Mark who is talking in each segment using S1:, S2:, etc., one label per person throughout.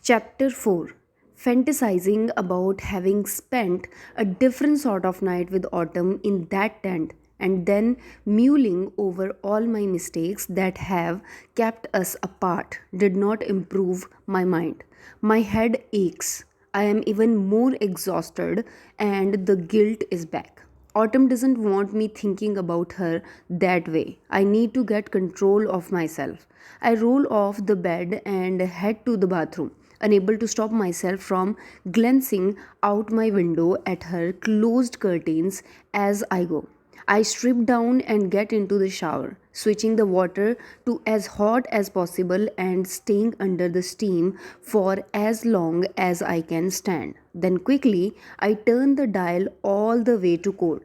S1: Chapter 4. Fantasizing about having spent a different sort of night with Autumn in that tent, and then mulling over all my mistakes that have kept us apart did not improve my mind. My head aches. I am even more exhausted, and the guilt is back. Autumn doesn't want me thinking about her that way. I need to get control of myself. I roll off the bed and head to the bathroom, unable to stop myself from glancing out my window at her closed curtains as I go. I strip down and get into the shower, switching the water to as hot as possible and staying under the steam for as long as I can stand. Then quickly, I turn the dial all the way to cold.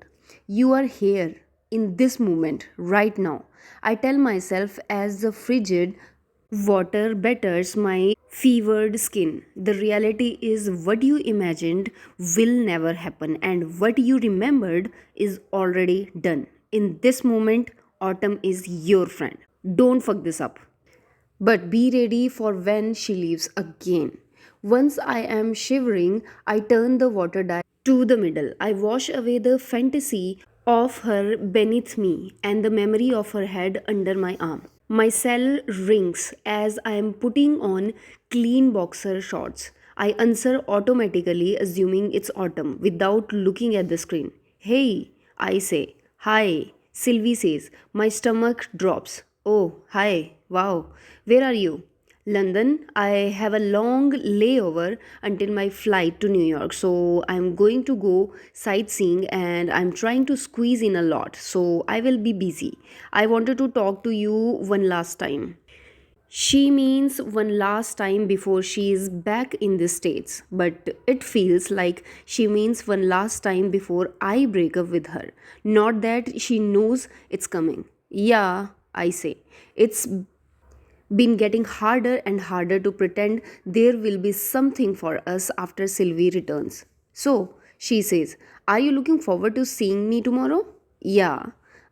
S1: You are here, in this moment, right now. I tell myself as the frigid water batters my fevered skin. The reality is what you imagined will never happen, and what you remembered is already done. In this moment, Autumn is your friend. Don't fuck this up. But be ready for when she leaves again. Once I am shivering, I turn the water dial to the middle. I wash away the fantasy of her beneath me and the memory of her head under my arm. My cell rings as I am putting on clean boxer shorts. I answer automatically, assuming it's Autumn, without looking at the screen. Hey, I say. Hi, Sylvie says. My stomach drops. Oh, hi. Wow. Where are you? London. I have a long layover until my flight to New York. So I'm going to go sightseeing and I'm trying to squeeze in a lot. So I will be busy. I wanted to talk to you one last time. She means one last time before she is back in the States, but it feels like she means one last time before I break up with her. Not that she knows it's coming. Yeah, I say. It's been getting harder and harder to pretend there will be something for us after Sylvie returns. So, she says, are you looking forward to seeing me tomorrow? Yeah,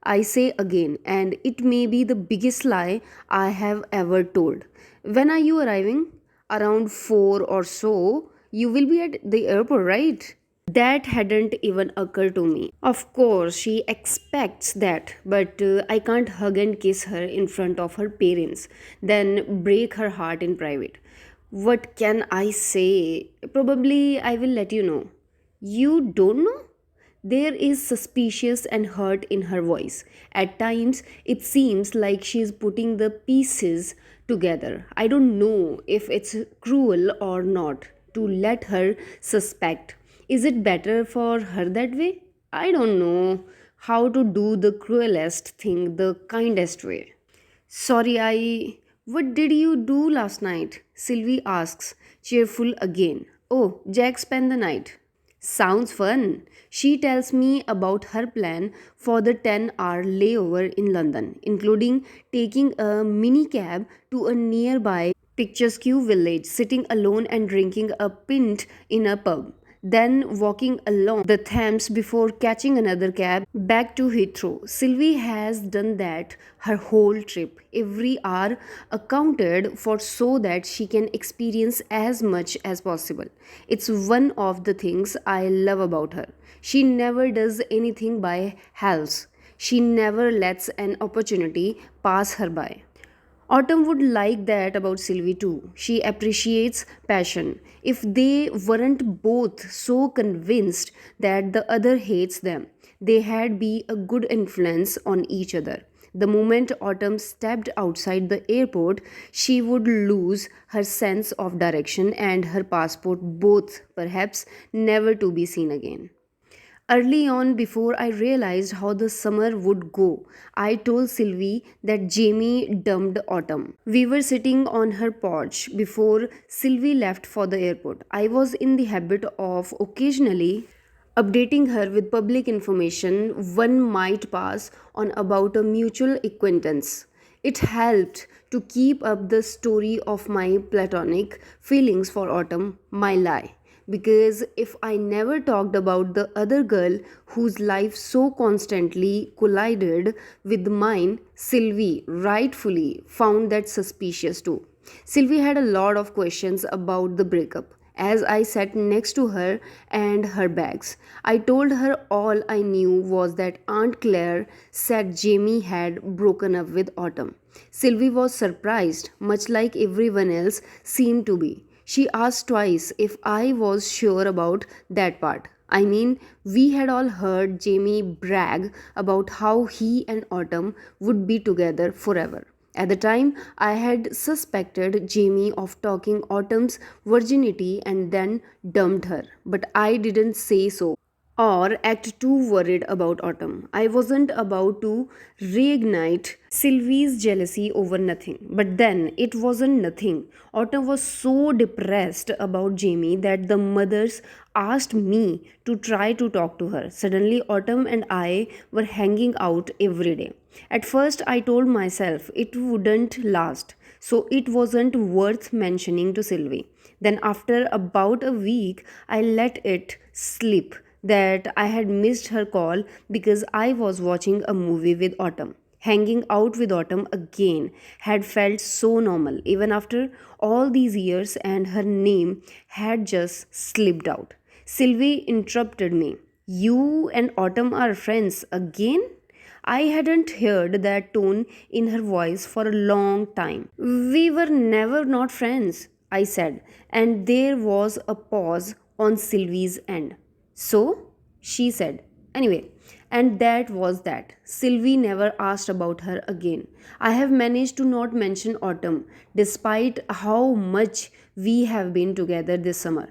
S1: I say again, and it may be the biggest lie I have ever told. When are you arriving? Around 4 or so. You will be at the airport, right? That hadn't even occurred to me. Of course, she expects that, but I can't hug and kiss her in front of her parents, then break her heart in private. What can I say? Probably I will let you know. You don't know? There is suspicious and hurt in her voice. At times, it seems like she is putting the pieces together. I don't know if it's cruel or not to let her suspect. Is it better for her that way? I don't know how to do the cruelest thing the kindest way. Sorry, I. What did you do last night? Sylvie asks, cheerful again. Oh, Jack spent the night. Sounds fun. She tells me about her plan for the 10-hour layover in London, including taking a mini cab to a nearby picturesque village, sitting alone and drinking a pint in a pub, then walking along the Thames before catching another cab back to Heathrow. Sylvie has done that her whole trip, every hour accounted for so that she can experience as much as possible. It's one of the things I love about her. She never does anything by halves. She never lets an opportunity pass her by. Autumn would like that about Sylvie too. She appreciates passion. If they weren't both so convinced that the other hates them, they had be a good influence on each other. The moment Autumn stepped outside the airport, she would lose her sense of direction and her passport, both perhaps never to be seen again. Early on, before I realized how the summer would go, I told Sylvie that Jamie dumped Autumn. We were sitting on her porch before Sylvie left for the airport. I was in the habit of occasionally updating her with public information one might pass on about a mutual acquaintance. It helped to keep up the story of my platonic feelings for Autumn, my lie. Because if I never talked about the other girl whose life so constantly collided with mine, Sylvie rightfully found that suspicious too. Sylvie had a lot of questions about the breakup. As I sat next to her and her bags, I told her all I knew was that Aunt Claire said Jamie had broken up with Autumn. Sylvie was surprised, much like everyone else seemed to be. She asked twice if I was sure about that part. I mean, we had all heard Jamie brag about how he and Autumn would be together forever. At the time, I had suspected Jamie of talking Autumn's virginity and then dumped her, but I didn't say so or act too worried about Autumn. I wasn't about to reignite Sylvie's jealousy over nothing. But then it wasn't nothing. Autumn was so depressed about Jamie that the mothers asked me to try to talk to her. Suddenly, Autumn and I were hanging out every day. At first, I told myself it wouldn't last, so it wasn't worth mentioning to Sylvie. Then, after about a week, I let it slip that I had missed her call because I was watching a movie with Autumn. Hanging out with Autumn again had felt so normal, even after all these years, and her name had just slipped out. Sylvie interrupted me. You and Autumn are friends again? I hadn't heard that tone in her voice for a long time. We were never not friends, I said, and there was a pause on Sylvie's end. So? She said. Anyway, and that was that. Sylvie never asked about her again. I have managed to not mention Autumn, despite how much we have been together this summer.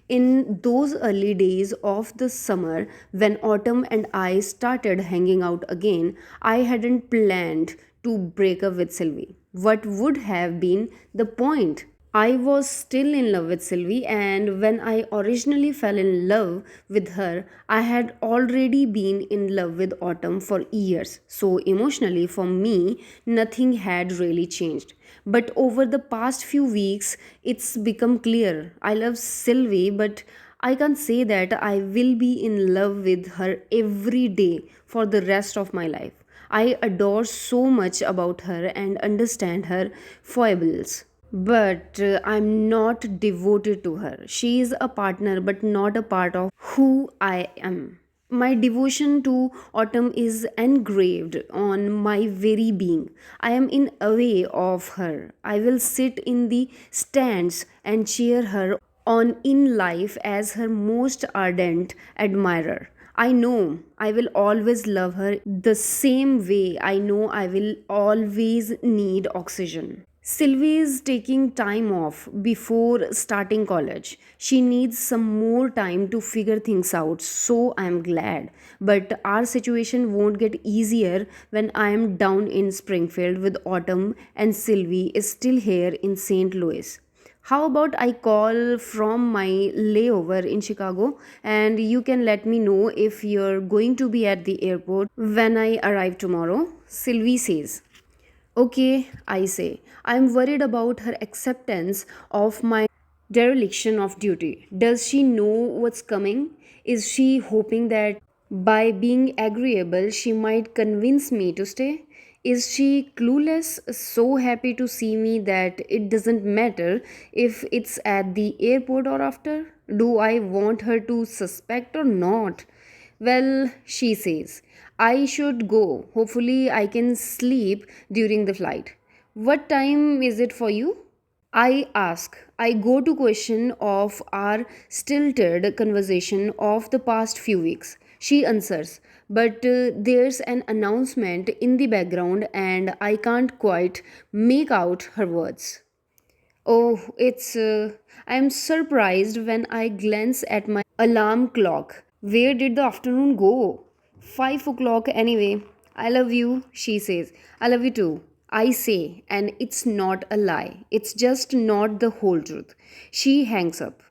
S1: In those early days of the summer, when Autumn and I started hanging out again, I hadn't planned to break up with Sylvie. What would have been the point? I was still in love with Sylvie, and when I originally fell in love with her, I had already been in love with Autumn for years. So, emotionally, for me, nothing had really changed. But over the past few weeks, it's become clear. I love Sylvie, but I can't say that I will be in love with her every day for the rest of my life. I adore so much about her and understand her foibles. But I'm not devoted to her. She is a partner, but not a part of who I am. My devotion to Autumn is engraved on my very being. I am in awe of her. I will sit in the stands and cheer her on in life as her most ardent admirer. I know I will always love her the same way I know I will always need oxygen. Sylvie is taking time off before starting college. She needs some more time to figure things out, so I'm glad. But our situation won't get easier when I am down in Springfield with Autumn and Sylvie is still here in St. Louis. How about I call from my layover in Chicago and you can let me know if you're going to be at the airport when I arrive tomorrow? Sylvie says. Okay, I say. I'm worried about her acceptance of my dereliction of duty. Does she know what's coming? Is she hoping that by being agreeable she might convince me to stay? Is she clueless, so happy to see me that it doesn't matter if it's at the airport or after? Do I want her to suspect or not? Well, she says, I should go. Hopefully, I can sleep during the flight. What time is it for you? I ask. I go to question of our stilted conversation of the past few weeks. She answers, but there's an announcement in the background and I can't quite make out her words. Oh, it's. I'm surprised when I glance at my alarm clock. Where did the afternoon go? 5 o'clock anyway. I love you, she says. I love you too. I say, and it's not a lie. It's just not the whole truth. She hangs up.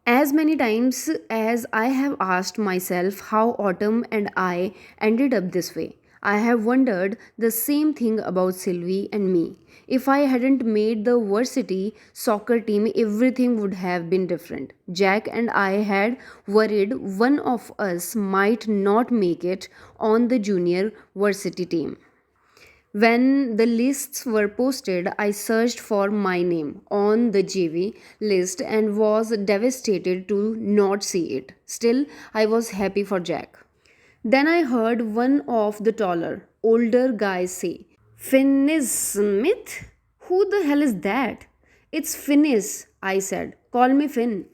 S1: As many times as I have asked myself how Autumn and I ended up this way, I have wondered the same thing about Sylvie and me. If I hadn't made the varsity soccer team, everything would have been different. Jack and I had worried one of us might not make it on the junior varsity team. When the lists were posted, I searched for my name on the JV list and was devastated to not see it. Still, I was happy for Jack. Then I heard one of the taller, older guys say, Finnis Smith? Who the hell is that? It's Finnis, I said. Call me Finn.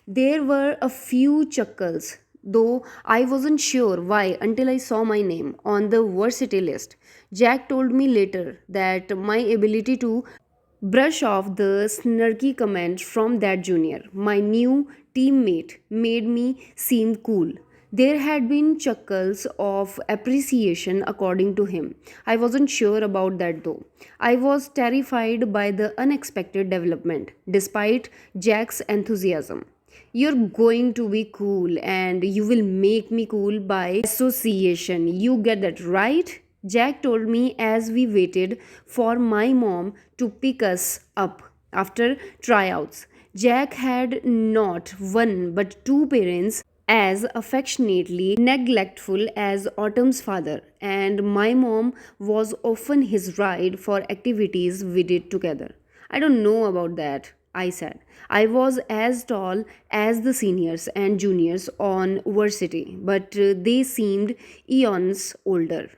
S1: There were a few chuckles, though I wasn't sure why until I saw my name on the varsity list. Jack told me later that my ability to brush off the snarky comments from that junior, my new teammate, made me seem cool. There had been chuckles of appreciation according to him. I wasn't sure about that though. I was terrified by the unexpected development, despite Jack's enthusiasm. You're going to be cool and you will make me cool by association. You get that right? Jack told me as we waited for my mom to pick us up after tryouts. Jack had not one but two parents as affectionately neglectful as Autumn's father, and my mom was often his ride for activities we did together. I don't know about that, I said. I was as tall as the seniors and juniors on varsity, but they seemed eons older.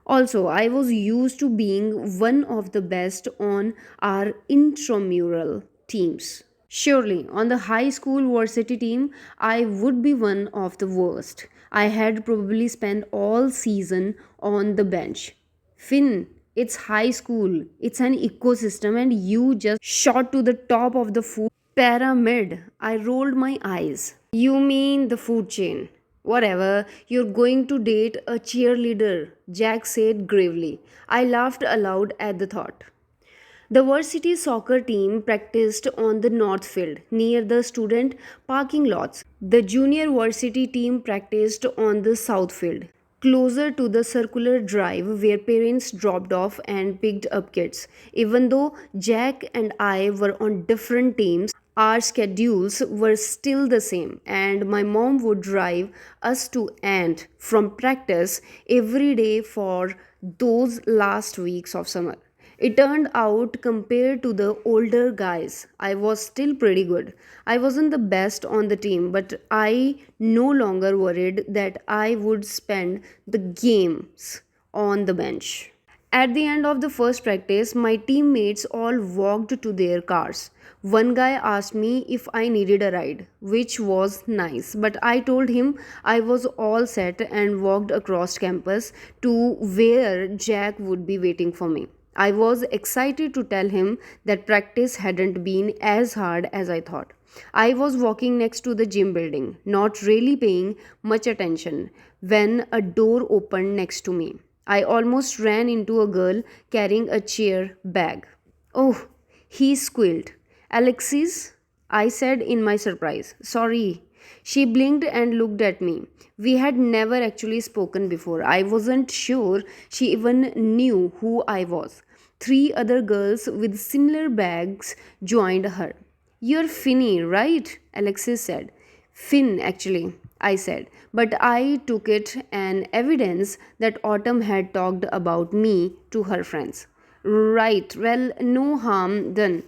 S1: Also, I was used to being one of the best on our intramural teams. Surely, on the high school varsity team, I would be one of the worst. I had probably spent all season on the bench. Finn, it's high school, it's an ecosystem, and you just shot to the top of the food pyramid. I rolled my eyes. You mean the food chain? Whatever, you're going to date a cheerleader, Jack said gravely. I laughed aloud at the thought. The varsity soccer team practiced on the north field near the student parking lots. The junior varsity team practiced on the south field, closer to the circular drive where parents dropped off and picked up kids. Even though Jack and I were on different teams, our schedules were still the same, and my mom would drive us to and from practice every day for those last weeks of summer. It turned out, compared to the older guys, I was still pretty good. I wasn't the best on the team, but I no longer worried that I would spend the games on the bench. At the end of the first practice, my teammates all walked to their cars. One guy asked me if I needed a ride, which was nice, but I told him I was all set and walked across campus to where Jack would be waiting for me. I was excited to tell him that practice hadn't been as hard as I thought. I was walking next to the gym building, not really paying much attention, when a door opened next to me. I almost ran into a girl carrying a chair bag. Oh, he squealed. Alexis, I said in my surprise. Sorry. She blinked and looked at me. We had never actually spoken before. I wasn't sure she even knew who I was. Three other girls with similar bags joined her. You're Finny, right? Alexis said. Finn, actually, I said, but I took it an evidence that Autumn had talked about me to her friends. Right, well, no harm done.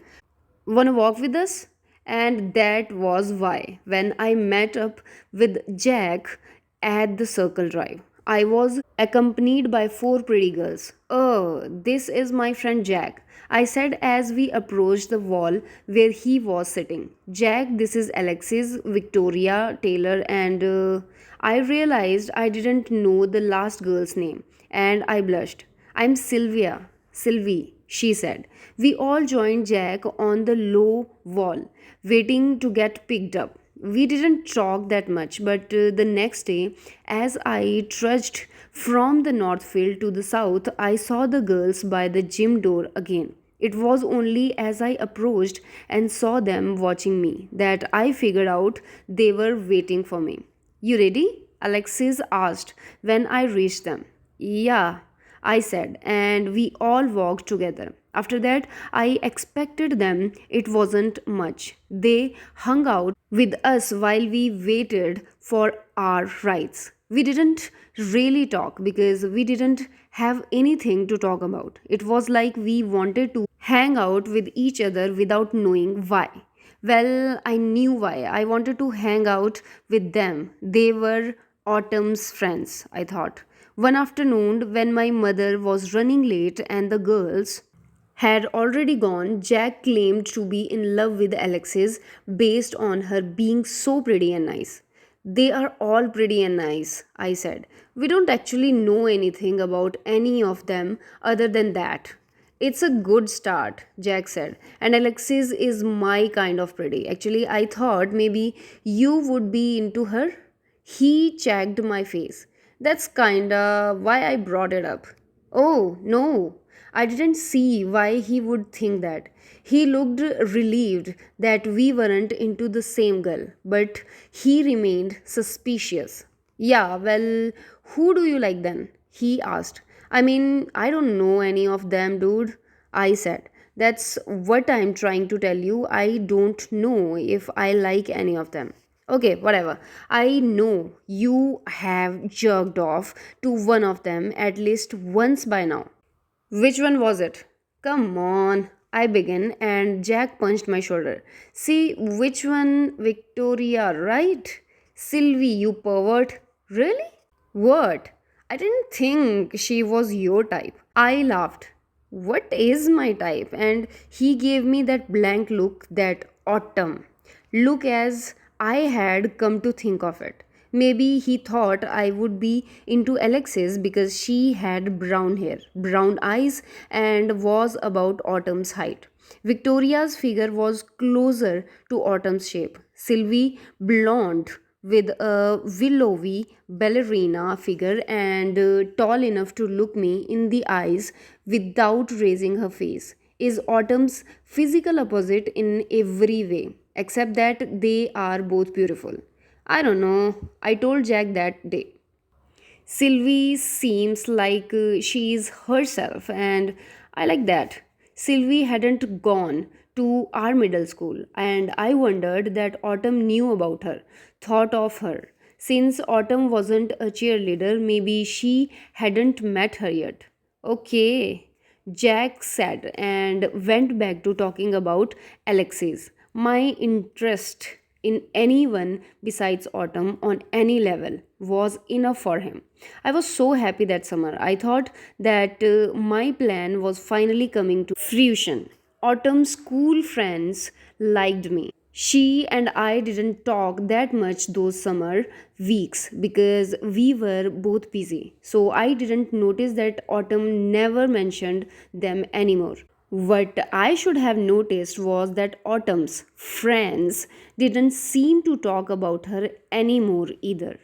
S1: Wanna walk with us? And that was why, when I met up with Jack at the Circle Drive, I was accompanied by four pretty girls. Oh, this is my friend Jack, I said as we approached the wall where he was sitting. Jack, this is Alexis, Victoria, Taylor, and I realized I didn't know the last girl's name, and I blushed. I'm Sylvia. Sylvie, she said. We all joined Jack on the low wall, waiting to get picked up. We didn't talk that much, but the next day, as I trudged from the north field to the south, I saw the girls by the gym door again. It was only as I approached and saw them watching me that I figured out they were waiting for me. You ready? Alexis asked when I reached them. Yeah, I said, and we all walked together. After that, I expected them. It wasn't much. They hung out with us while we waited for our rides. We didn't really talk because we didn't have anything to talk about. It was like we wanted to hang out with each other without knowing why. Well, I knew why. I wanted to hang out with them. They were Autumn's friends, I thought. One afternoon, when my mother was running late and the girls had already gone, Jack claimed to be in love with Alexis based on her being so pretty and nice. They are all pretty and nice, I said. We don't actually know anything about any of them other than that. It's a good start, Jack said. And Alexis is my kind of pretty. Actually, I thought maybe you would be into her. He checked my face. That's kinda why I brought it up. Oh, no. I didn't see why he would think that. He looked relieved that we weren't into the same girl, but he remained suspicious. Yeah, well, who do you like then? He asked. I mean, I don't know any of them, dude. I said. That's what I'm trying to tell you. I don't know if I like any of them. Okay, whatever. I know you have jerked off to one of them at least once by now. Which one was it? Come on. I began and Jack punched my shoulder. See, which one? Victoria, right? Sylvie, you pervert. Really? What? I didn't think she was your type. I laughed. What is my type? And he gave me that blank look, that autumn look, as I had come to think of it. Maybe he thought I would be into Alexis because she had brown hair, brown eyes, and was about Autumn's height. Victoria's figure was closer to Autumn's shape. Sylvie, blonde, with a willowy ballerina figure and tall enough to look me in the eyes without raising her face, is Autumn's physical opposite in every way, except that they are both beautiful. I don't know, I told Jack that day. Sylvie seems like she is herself, and I like that. Sylvie hadn't gone to our middle school, and I wondered that Autumn knew about her, thought of her. Since Autumn wasn't a cheerleader, maybe she hadn't met her yet. Okay, Jack said and went back to talking about Alexis. My interest in anyone besides Autumn on any level was enough for him. I was so happy that summer. I thought that my plan was finally coming to fruition. Autumn's school friends liked me. She and I didn't talk that much those summer weeks because we were both busy. So I didn't notice that Autumn never mentioned them anymore. What I should have noticed was that Autumn's friends didn't seem to talk about her anymore either.